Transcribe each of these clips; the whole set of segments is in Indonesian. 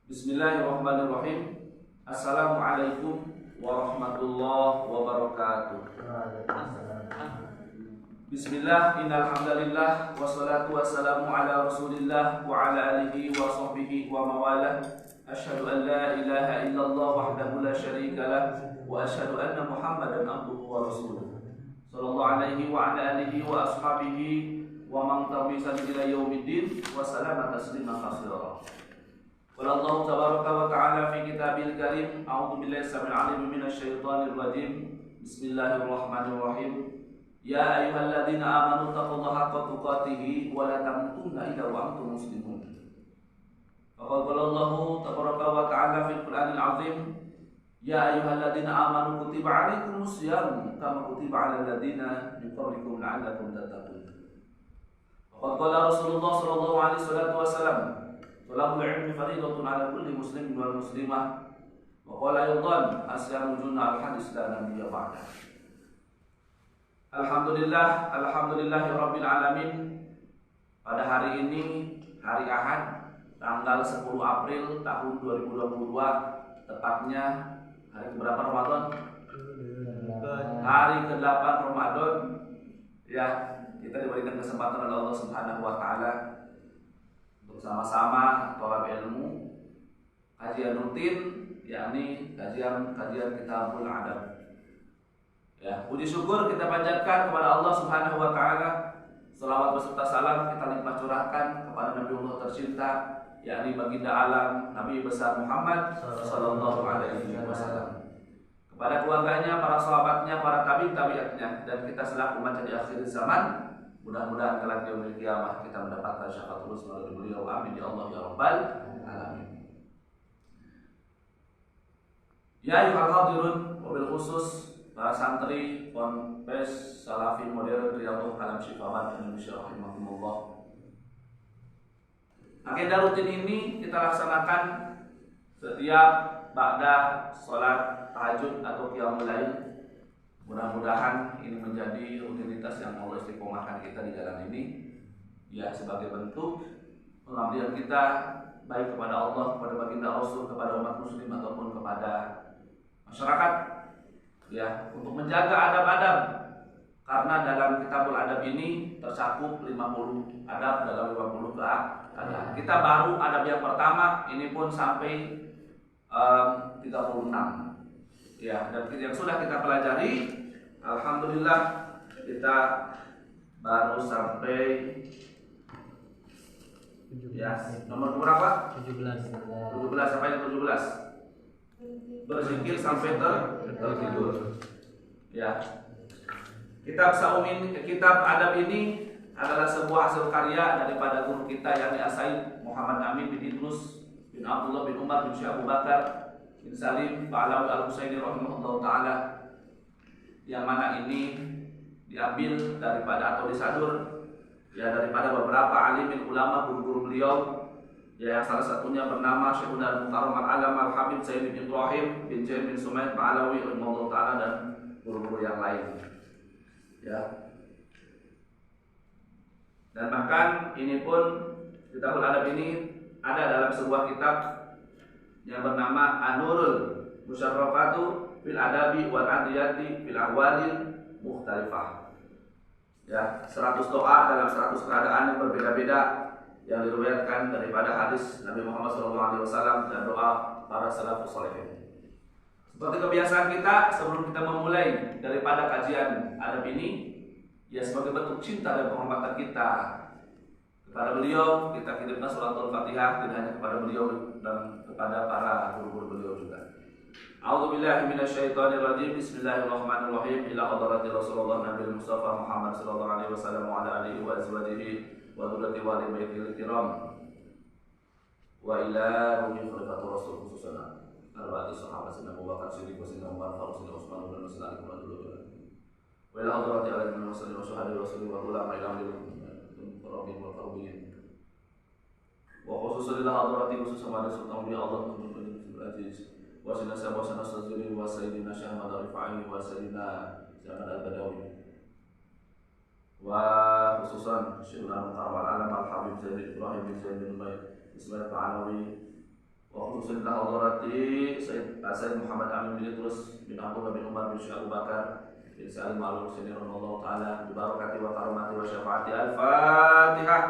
Bismillahirrahmanirrahim. Assalamualaikum warahmatullahi wabarakatuh. Bismillah, innal hamdalillah wassalatu wassalamu ala Rasulillah wa ala alihi wa sahbihi wa mawalah. Asyhadu an la ilaha illallah wahdahu la syarika lah wa asyhadu anna Muhammadan abduhu wa rasuluh. Sallallahu alaihi wa ala alihi wa ashabihi wa man tabi'ahum ila yaumiddin wa salama tasliman katsira. Qala Allah tabaraka wa ta'ala fi kitabil karim, a'udzu billahi samil 'alim minasy syaithanir rajim. Bismillahirrahmanirrahim. Ya ayyuhalladzina amanu taqullaha haqqa tuqatih wa la tamutunna illa wa antum muslimun. Faqad qala Allah tabaraka wa ta'ala fil Qur'anil 'azim, ya ayyuhalladzina amanu kutiba 'alaikumus syiyam kama kutiba 'alal ladzina min qablikum la'allakum tattaqun. Faqad qala Rasulullah sallallahu alaihi wasallam, talabul ilmi fariidatun 'ala kulli muslimin wal muslimah. Wa qala aydan asyamu junna al-hadis la nabiyya ba'da. Alhamdulillahi rabbil alamin. Pada hari ini, hari Ahad, tanggal 10 April tahun 2022, tepatnya hari keberapa Ramadan? Hari ke-8 Ramadan. Ya, kita diberikan kesempatan oleh Allah Subhanahu wa taala bersama-sama tolab ilmu kajian rutin, yakni kajian Kitabul Adab. Ya, puji syukur kita panjatkan kepada Allah Subhanahu wa taala. Selawat beserta salam kita limpah curahkan kepada Nabi Allah tercinta, yakni baginda alam Nabi besar Muhammad sallallahu alaihi wasallam. Kepada keluarganya, para sahabatnya, para tabi'atnya, dan kita selaku umat di akhir zaman. Mudah-mudahan kelak di yaumil qiyamah kita mendapatkan syafaat terus melalui beliau. Amin ya Allah ya rabbal alamin. Ya ayyuhal hadirun, wabil khusus para santri Ponpes Salafi Modern Riyadhul Kalam Syifawan Indonesia rahimahumullah. Agenda rutin ini kita laksanakan setiap ba'da salat tahajud atau qiyamul lail. Mudah-mudahan ini menjadi rutinitas yang Allah istiqomahkan kita di jalan ini, ya, sebagai bentuk pengabdian kita baik kepada Allah, kepada baginda Rasul, kepada umat muslim ataupun kepada masyarakat, ya, untuk menjaga adab-adab. Karena dalam Kitabul Adab ini tercakup 50 adab dalam 50 adab. Kita baru adab yang pertama, ini pun sampai 36. Ya, dan yang sudah kita pelajari, alhamdulillah kita baru sampai ya nomor berapa? 17 sampai 17. Berzikir sampai tertidur. Ya. Kitab adab ini adalah sebuah hasil karya daripada guru kita yakni As-Said Muhammad Amin bin Idrus bin Abdullah bin Umar bin Syekh Abu Bakar bin Salim Ba'alawi al-Husaini rahimahullah ta'ala, yang mana ini diambil daripada atau disadur ya daripada beberapa alim ulama guru-guru beliau, ya, yang salah satunya bernama Syekhuna al-Mukarram al-Alam al-Habib Sayyid bin Ibrahim bin Jain bin Sumaid Ba'alawi rahimahullah ta'ala dan guru-guru yang lain, ya. Dan bahkan ini pun Kitabul Adab ini ada dalam sebuah kitab yang bernama An-Nurul Musyarrafatu fil Adabi wal Adiyati fil Ahwalil Mukhtalifah. Ya, 100 doa dalam 100 keadaan yang berbeda-beda yang diriwayatkan daripada hadis Nabi Muhammad SAW dan doa para salafus shalihin. Seperti kebiasaan kita, sebelum kita memulai daripada kajian adab ini, ya, sebagai bentuk cinta dan penghormatan kita kepada beliau, kita kirimkan suratul Fatihah tidak hanya kepada beliau dan kepada para guru-guru beliau juga. A'udzubillahi minasyaitonir rajim. Bismillahirrahmanirrahim. Ila hadrati Rasulullah Nabi Mustafa Muhammad sallallahu alaihi wasallam wa ala alihi wa azwajihi wa dzurriyyati wa ali baitil kiram wa ila ruhi khalifatur rasul khususan arba'ati sahabat Sayyidina Abu Bakar Siddiq wa Sayyidina Umar Faruq Sayyidina Utsman bin Affan wa ila hadrati alaihi wa sallam wa syuhada rasul wa ulama ilmu Rabbil Mukarramin wa khususan ila hadrati khususan pada sultan bi Allah Abdul Aziz wa sayyidina Sazuri wa sayyidina Syahmad Rifai wa sayyidina Syahmad Al-Badawi wa khususan Syekhuna al-Mukarram al-Alam al-Habib Sayyid Ibrahim bin Zaid bin Ismail Ba'alawi wa khususnya hadarati Sayyid Muhammad Amin bin Idrus bin Abdullah bin Umar bin Syekh Abu Bakar bin Salim al-Husaini radhiyallahu taala bi barakati wa karamati wa syafaati al-Fatihah.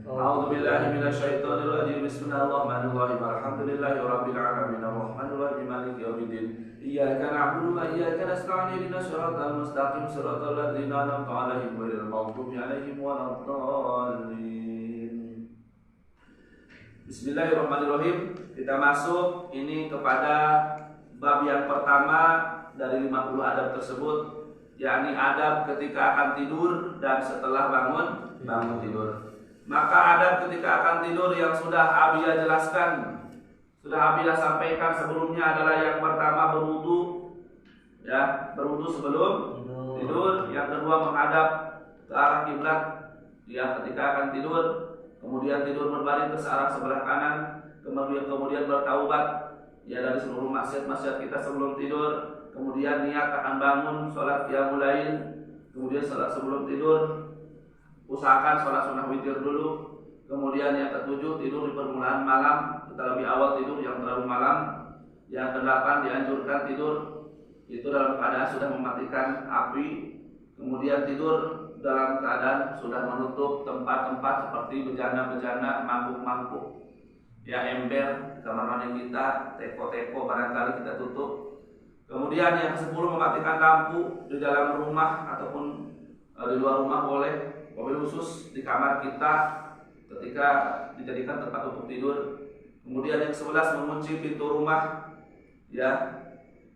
A'udzu billahi minasyaitonir rajim. Bismillahirrahmanirrahim. Alhamdulillahi rabbil alamin arrahmanir rahim maliki yaumiddin. Iyyaka na'budu wa iyyaka nasta'in ihdinas siratal mustaqim siratal ladzina an'amta 'alaihim ghairil maghdubi 'alaihim waladdallin. Bismillahirrahmanirrahim. Kita masuk ini kepada bab yang pertama dari 50 adab tersebut, yakni adab ketika akan tidur dan setelah bangun tidur. Maka adab ketika akan tidur yang sudah Abiyah jelaskan, sudah Abiyah sampaikan sebelumnya adalah yang pertama berwudu, ya, berwudu sebelum tidur. Yang kedua menghadap ke arah kiblat, ya, ketika akan tidur. Kemudian tidur berbaring ke arah sebelah kanan. Kemudian bertaubat, ya, dari seluruh maksiat-maksiat kita sebelum tidur. Kemudian niat akan bangun sholat qiyamul lail. Kemudian sholat sebelum tidur, usahakan sholat sunnah witir dulu. Kemudian yang ketujuh, tidur di permulaan malam. Kita lebih awal tidur, yang terlalu malam. Yang kedelapan, dianjurkan tidur itu dalam keadaan sudah mematikan api. Kemudian tidur dalam keadaan sudah menutup tempat-tempat seperti bejana-bejana, mangkuk-mangkuk, ya, ember, kamar mandi kita, teko-teko barangkali kita tutup. Kemudian yang ke-10, mematikan lampu di dalam rumah ataupun di luar rumah boleh. Mobil khusus di kamar kita ketika dijadikan tempat untuk tidur. Kemudian yang ke-11, mengunci pintu rumah, ya.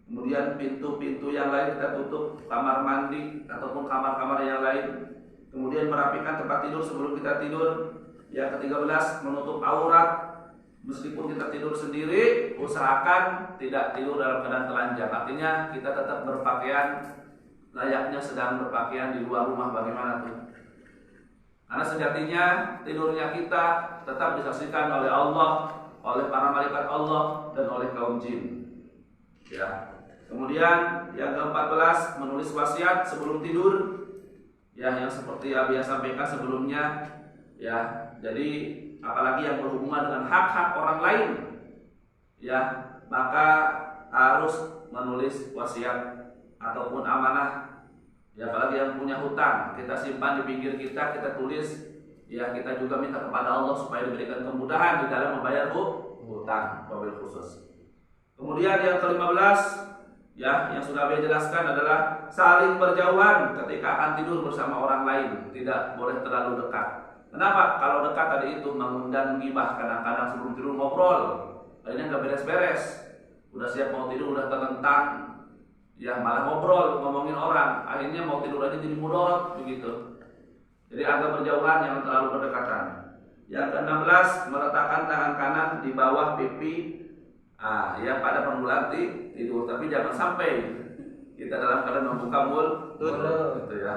Kemudian pintu-pintu yang lain kita tutup, kamar mandi ataupun kamar-kamar yang lain. Kemudian merapikan tempat tidur sebelum kita tidur. Yang ke-13, menutup aurat. Meskipun kita tidur sendiri, usahakan tidak tidur dalam keadaan telanjang. Artinya kita tetap berpakaian layaknya sedang berpakaian di luar rumah. Bagaimana tuh? Karena sejatinya tidurnya kita tetap disaksikan oleh Allah, oleh para malaikat Allah, dan oleh kaum jin. Ya. Kemudian yang ke-14, menulis wasiat sebelum tidur. Ya, yang seperti yang biasa sampaikan sebelumnya. Ya, jadi apalagi yang berhubungan dengan hak-hak orang lain, ya, maka harus menulis wasiat ataupun amanah. Ya, apalagi yang punya hutang, kita simpan di pinggir kita tulis. Ya, kita juga minta kepada Allah supaya diberikan kemudahan di dalam membayar hutang, mobil khusus. Kemudian yang ke-15, ya, yang sudah saya jelaskan adalah saling berjauhan ketika akan tidur bersama orang lain, tidak boleh terlalu dekat. Kenapa? Kalau dekat tadi itu mengundang gibah, kadang-kadang sebelum tidur ngobrol, akhirnya nggak beres-beres, udah siap mau tidur udah terlentang, ya malah ngobrol, ngomongin orang, akhirnya mau tidur aja jadi mudorot begitu. Jadi agak berjauhan, jangan terlalu berdekatan. Yang ke-16, meletakkan tangan kanan di bawah pipi, ya, pada permulaan tidur, tapi jangan sampai kita dalam keadaan membuka mulut, gitu ya.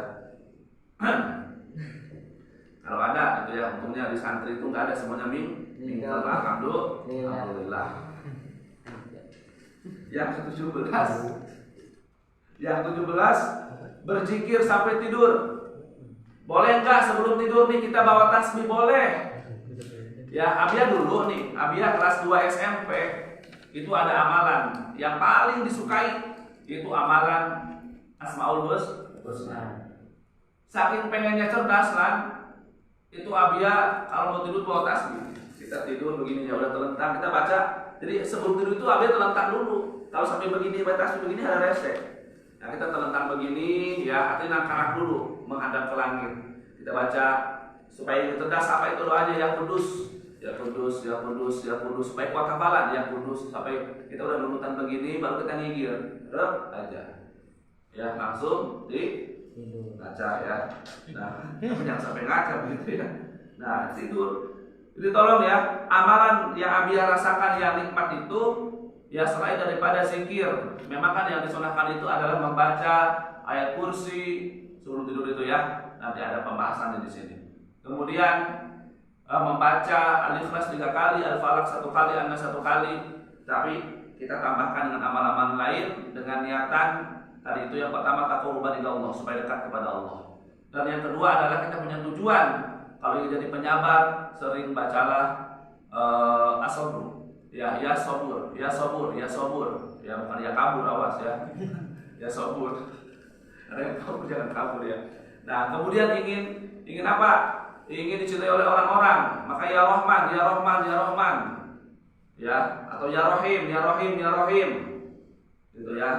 Kalau ada, itu ya, untungnya di santri itu nggak ada, semuanya minggal. Alhamdulillah. Yang ke-17, berzikir sampai tidur. Boleh nggak sebelum tidur nih kita bawa tasbih? Boleh. Ya, Abiyah dulu nih, Abiyah kelas 2 SMP, itu ada amalan yang paling disukai, itu amalan Asmaul Husna. Saking pengennya cerdas kan, itu Abiyah kalau mau tidur bawa tasbih. Kita tidur begini, ya udah terlentang, kita baca. Jadi sebelum tidur itu Abiyah terlentang dulu. Kalau sampai begini, baca tasbih begini ada resek. Nah, kita terlentang begini, ya, artinya angkat dulu menghadap ke langit. Kita baca supaya cerdas, apa itu doanya, yang kudus. Ya kudus, ya kudus, ya kudus, supaya kuat hafalan, ya kudus, sampai kita udah nurutan begini, baru kita ngigir, aja, ya, langsung baca, ya. Nah, jangan sampai ngaca begitu, ya. Nah, tidur. Jadi tolong ya, amalan yang Abiyah rasakan yang nikmat itu, ya, selain daripada zikir, memang kan yang disunahkan itu adalah membaca ayat kursi sebelum tidur itu, ya. Nanti ada pembahasannya di sini. Kemudian membaca Al-Ikhlas 3 kali, Al-Falaq 1 kali, An-Nas 1 kali. Tapi kita tambahkan dengan amal-amal lain dengan niatan tadi itu. Yang pertama taqarruban ila Allah, supaya dekat kepada Allah. Dan yang kedua adalah kita punya tujuan. Kalau ingin jadi penyabar, sering bacalah as-sabr, ya, ya sobur, ya sobur, ya sobur. Ya bukan ya kabur, awas ya. Ya sobur. Ada yang kabur jangan kabur ya. Nah, kemudian ingin apa? Ingin dicintai oleh orang-orang. Maka ya Rahman, ya Rahman, ya Rahman. Ya, atau ya Rahim, ya Rahim, ya Rahim. Gitu ya.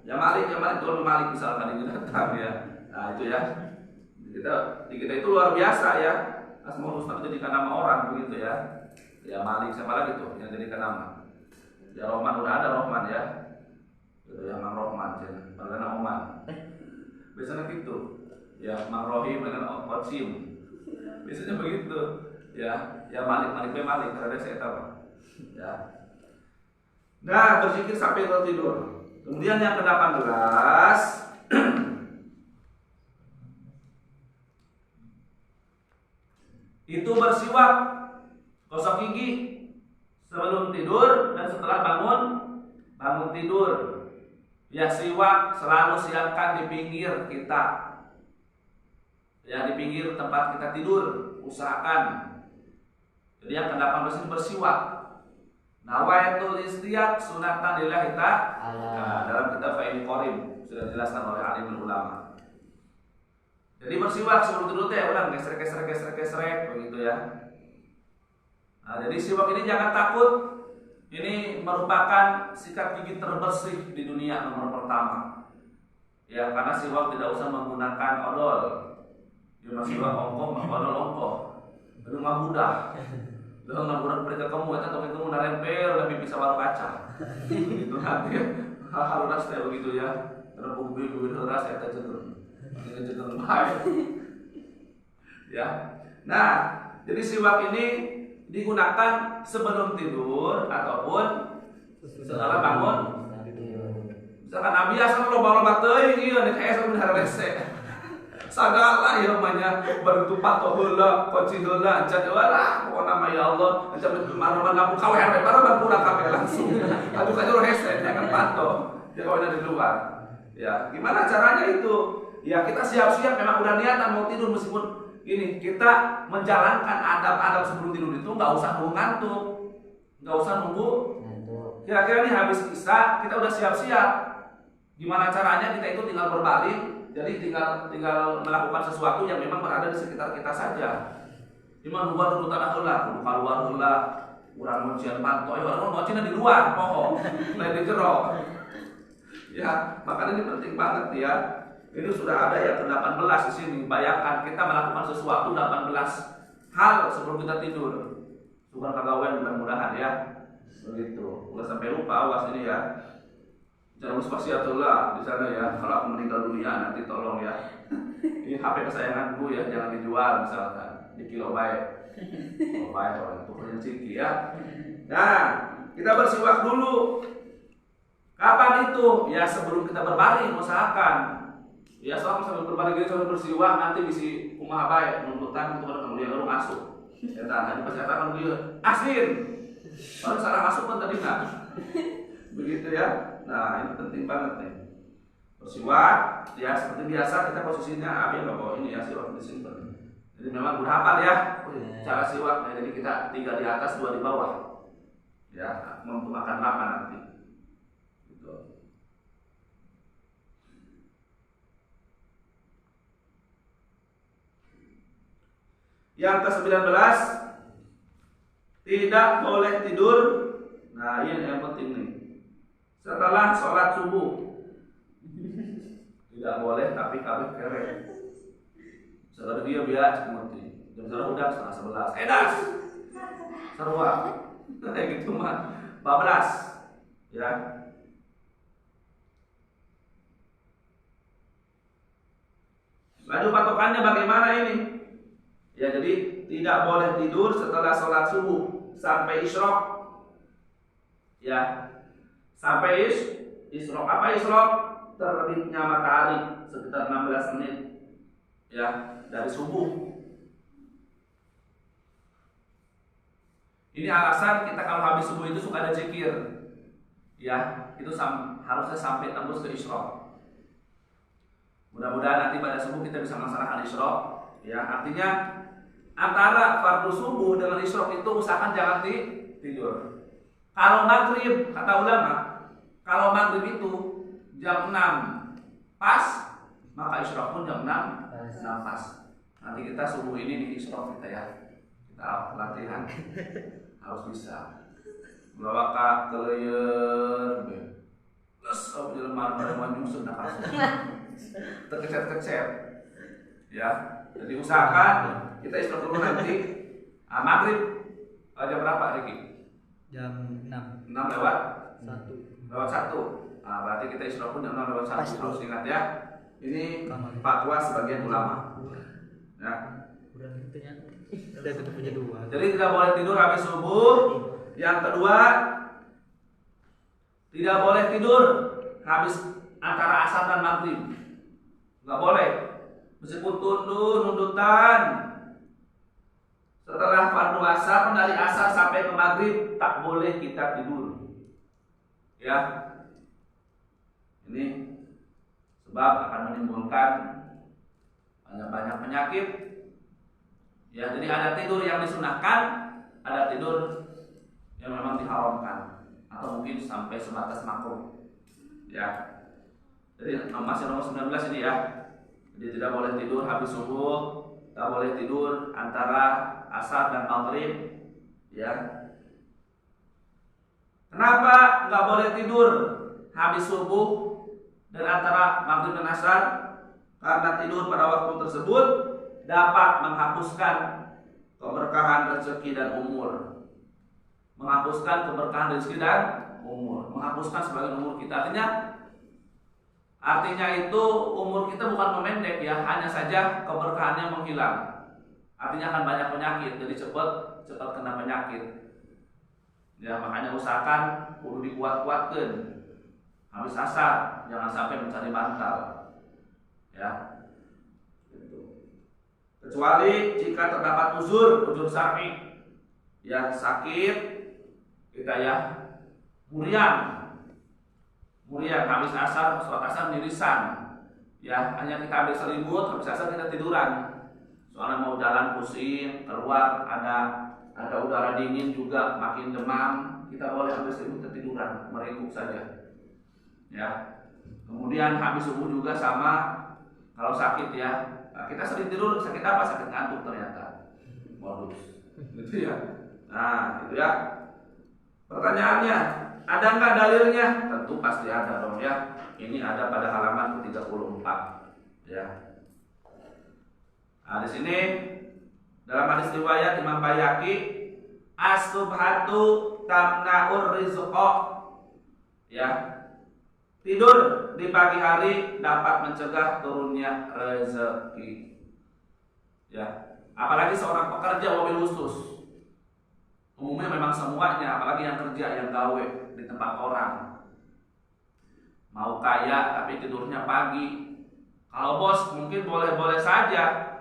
Ya Malik, Tuhan Malik misalkan ini datang ya. Nah, itu ya. Kita itu luar biasa ya. Asmaul Husna jadikan nama orang begitu ya. Ya Malik, siapa lagi tuh yang jadikan nama? Ya Rahman udah ada Rahman ya. Gitu ya, Mang Rahman dengan Oman. Biasanya gitu. Ya Mang Rohim dengan Otsim. Biasanya begitu. Ya Malik karena saya tahu. Ya. Nah, berzikir sampai tertidur. Kemudian yang ke-18 itu bersiwak, gosok gigi sebelum tidur dan setelah bangun tidur. Ya, siwak selalu siapkan di pinggir kita. Ya, di pinggir tempat kita tidur, usahakan. Jadi yang ke-18 bersiwak. Nawaitul istiaq sunatan lillahi ta'ala. Dalam kitab Faidul Qarim sudah dijelaskan oleh alim ulama. Jadi bersiwak sebelum tidur teh ulang gesrek begitu ya. Nah, jadi siwak ini jangan takut. Ini merupakan sikat gigi terbersih di dunia nomor pertama. Ya, karena siwak tidak usah menggunakan odol. Dia masih ongkoh, odol ongkoh. Rumah mudah. Lo ngaburan mereka kamu eta tong kamu narempel tapi bisa baru kaca. Gitu nanti hal ras teh begitu ya. Terus bubur ras eta cenderung. Ini cenderung baik. Ya. Nah, jadi siwak ini digunakan sebelum tidur ataupun setelah bangun. Misalkan abi asal loba-loba teuing ieu nek aya sabenerna rese. Sagala ya namanya bertupat heula, koci heula, ancan walah pokona mah ya Allah, ancan mana-mana lampu kawer baru pulang kabeh langsung. Aduh kajur hese jangan pantau. Dia kawan di luar. Ya, gimana caranya itu? Ya kita siap-siap memang udah niatan mau tidur meskipun ini kita menjalankan adab-adab sebelum tidur itu nggak usah nunggu ngantuk. Nggak usah nunggu. Kira-kira nih habis isya kita udah siap-siap. Gimana caranya kita itu tinggal berbalik. Jadi tinggal melakukan sesuatu yang memang berada di sekitar kita saja. Cuma luar dulu tanah heula, keluar heula, urang muncian pantoi, orang muncian di luar, poho, lain di jero. Ya, makanya ini penting banget ya. Ini sudah ada yang ke-18 di sini. Bayangkan kita melakukan sesuatu 18 hal sebelum kita tidur. Bukan kagawean mudah-mudahan ya. Begitu. Udah sampai lupa awas ini ya. Jangan spasiatullah di sana ya. Kalau aku meninggal dunia nanti tolong ya. Ini HP kesayanganku ya, jangan dijual misalkan di kilo baik. Kilo baik orang itu punya ciki ya. Nah, kita bersiwak dulu. Kapan itu? Ya sebelum kita berbaring usahakan. Ya soalnya sambil berbaring gini sambil bersiwak nanti bisa kumaha baik nuntutan itu kan kemudian baru masuk. Ya tanya pasti akan dia asin. Baru salah masuk pun tadi nggak. Begitu ya. Nah, ini penting banget nih. Bersiwak, ya seperti biasa kita posisinya ambil bawa ini ya siwak disimpan. Jadi memang udah hafal ya cara siwak. Nah, jadi kita 3 di atas 2 di bawah. Ya, untuk makan lama nanti. Gitu. Yang ke-19 tidak boleh tidur. Nah, ini yang penting nih. Setelah sholat subuh tidak boleh tapi kabeh kere. Setelah dia biasa seperti jam udah setengah 11. Das. Sarua. Kayak gitu mah. 14. Ya. Lalu patokannya bagaimana ini? Ya jadi tidak boleh tidur setelah sholat subuh sampai isyraq. Ya. Sampai isyraq. Apa isyraq? Terbitnya matahari sekitar 16 menit ya dari subuh. Ini alasan kita kalau habis subuh itu suka ada zikir. Ya, itu harusnya sampai tembus ke isyraq. Mudah-mudahan nanti pada subuh kita bisa melaksanakan isyraq. Ya, artinya antara fardu subuh dengan isyraq itu usahakan jangan tidur. Kalau maghrib, kata ulama, kalau maghrib itu jam 6 pas, maka isyraq pun jam 6 pas. Nanti kita subuh ini di isyraq kita ya. Kita latihan. Harus bisa. Melawakah keleur. Terus kalau jelema pada nyusun nak kasih. Terkecet-kecet. Ya. Jadi usahakan kita isyraq dulu nanti. Maghrib jam berapa, Riki? Jam 6 lewat 1. Lewat 1. Berarti kita isyraq pun jam 6 lewat 1. Harus ingat ya. Ini fatwa sebagian ulama. Ya. Kurang gitu ya. Udah tetap punya 2. Jadi tidak boleh tidur habis subuh. Yang kedua, tidak boleh tidur habis antara asar dan maghrib. Enggak boleh. Meskipun nundutan. Setelah fardu asar, dari asar sampai ke maghrib, tak boleh kita tidur. Ya. Ini sebab akan menimbulkan banyak penyakit. Ya, jadi ada tidur yang disunahkan, ada tidur yang memang diharamkan, atau mungkin sampai sebatas makruh. Ya. Jadi masih nomor 19 ini ya. Jadi tidak boleh tidur habis subuh, tak boleh tidur antara asar dan maghrib, ya. Kenapa nggak boleh tidur habis subuh dan antara maghrib dan asar? Karena tidur pada waktu tersebut dapat menghapuskan keberkahan rezeki dan umur, menghapuskan keberkahan rezeki dan umur, menghapuskan sebagian umur kita. Artinya itu umur kita bukan memendek ya, hanya saja keberkahannya menghilang. Artinya akan banyak penyakit, jadi cepat kena penyakit. Ya, makanya usahakan kudu dikuat-kuatkan. Habis asar jangan sampai mencari bantal. Ya. Gitu. Kecuali jika terdapat uzur syar'i. Ya, sakit kita ya muriang habis asar, sholat asar mirisan. Ya, hanya kita ambil selimut, habis asar kita tiduran. Soalnya mau jalan pusing, keluar ada udara dingin juga, makin demam, kita boleh habis itu ketiduran, meringkuk saja. Ya. Kemudian habis subuh juga sama, kalau sakit ya, kita sering tidur, sakit apa? Sakit ngantuk ternyata. Modus. Gitu ya. Nah, itu ya. Pertanyaannya, ada nggak dalilnya? Tentu pasti ada dong ya. Ini ada pada halaman ke-34. Ya. Nah, di sini dalam hadis riwayat Imam Baihaqi, as-subhatu tamna'ur rizqa. Ya. Tidur di pagi hari dapat mencegah turunnya rezeki. Ya. Apalagi seorang pekerja wabil khusus. Umumnya memang semuanya, apalagi yang kerja, yang gawe di tempat orang. Mau kaya tapi tidurnya pagi. Kalau bos mungkin boleh-boleh saja.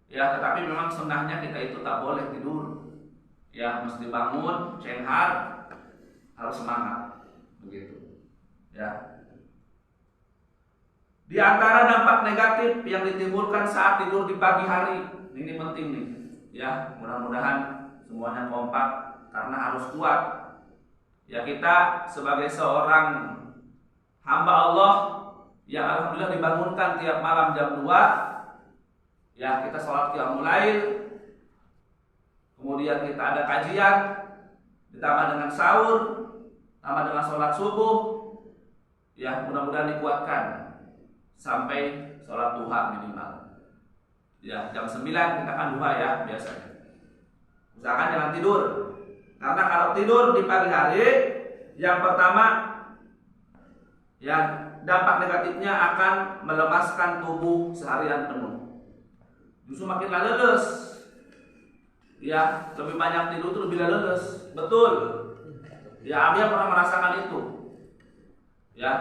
Ya, tetapi memang sunnahnya kita itu tak boleh tidur. Ya, mesti bangun, cenghar, harus semangat. Begitu. Ya. Di antara dampak negatif yang ditimbulkan saat tidur di pagi hari, ini penting nih. Ya, mudah-mudahan semuanya kompak karena harus kuat. Ya, kita sebagai seorang hamba Allah yang alhamdulillah dibangunkan tiap malam jam 2. Ya, kita sholat qiyamul lail, kemudian kita ada kajian, ditambah dengan sahur, tambah dengan sholat subuh. Ya, mudah-mudahan dikuatkan sampai sholat duha minimal. Ya, jam 9 kita kan duha ya biasanya. Usahakan jangan tidur, karena kalau tidur di pagi hari, yang pertama, ya dampak negatifnya akan melemaskan tubuh seharian penuh. Justru makin leles. Ya, lebih banyak tidur itu lebih leles. Betul. Ya, Abia pernah merasakan itu. Ya,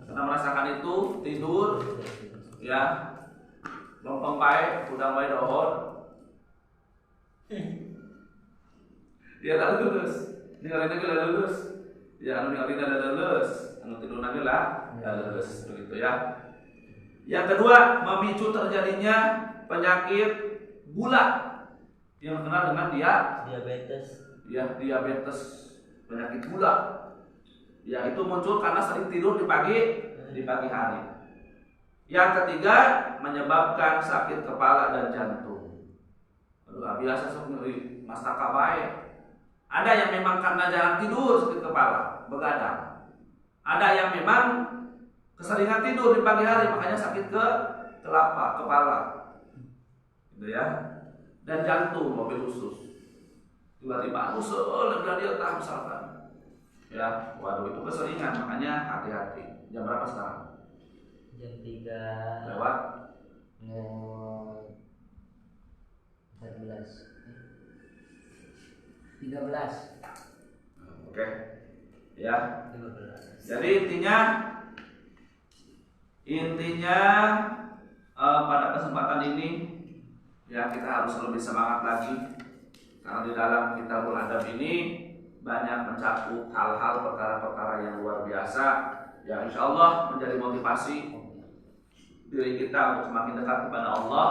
pernah merasakan itu, tidur. Ya, lompong baik, udang baik dohor. Dia tak leles. Ninggalin lagi leles. Ya, ninggalin leles. Tidur lagi lah leles. Begitu ya. Yang kedua, memicu terjadinya penyakit gula yang terkenal dengan diabetes. Ya, diabetes. penyakit gula. Yang itu muncul karena sering tidur di pagi hari. Yang ketiga, menyebabkan sakit kepala dan jantung. Aduh, biasa seperti mastaka baik. Ada yang memang karena jarang tidur sakit kepala, begadang. Ada yang memang keseringan tidur di pagi hari makanya sakit kepala. Gitu ya. Dan jantung, mobil khusus. Tiba-tiba usul dia tak misalkan. Ya, waduh itu keseringan makanya hati-hati. Jam berapa sekarang? Jam 3 lewat 14 13. Oke. Ya. 15. Jadi intinya pada kesempatan ini ya kita harus lebih semangat lagi karena di dalam Kitabul Adab ini banyak mencakup hal-hal perkara-perkara yang luar biasa yang insya Allah menjadi motivasi diri kita untuk semakin dekat kepada Allah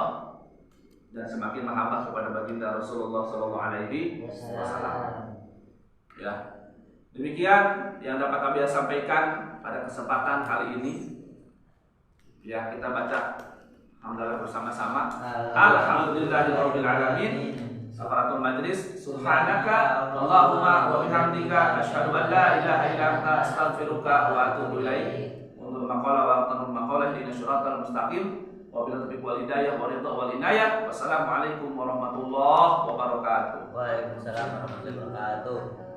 dan semakin menghambat kepada baginda Rasulullah Sallallahu Alaihi Wasallam. Ya, demikian yang dapat kami sampaikan pada kesempatan kali ini. Ya, kita baca alhamdulillah bersama-sama. Alhamdulillahirabbil alamin. Safaratul majlis. Subhanaka Allahumma wa bihamdika asyhadu an la ilaha illa anta astaghfiruka wa atubu ilaik. Untuk maqala wa tanul maqalah dina syiratal mustaqim wa bil taufiq wal hidayah wa ridha wal inayah. Wassalamualaikum warahmatullahi wabarakatuh. Waalaikumsalam warahmatullahi wabarakatuh.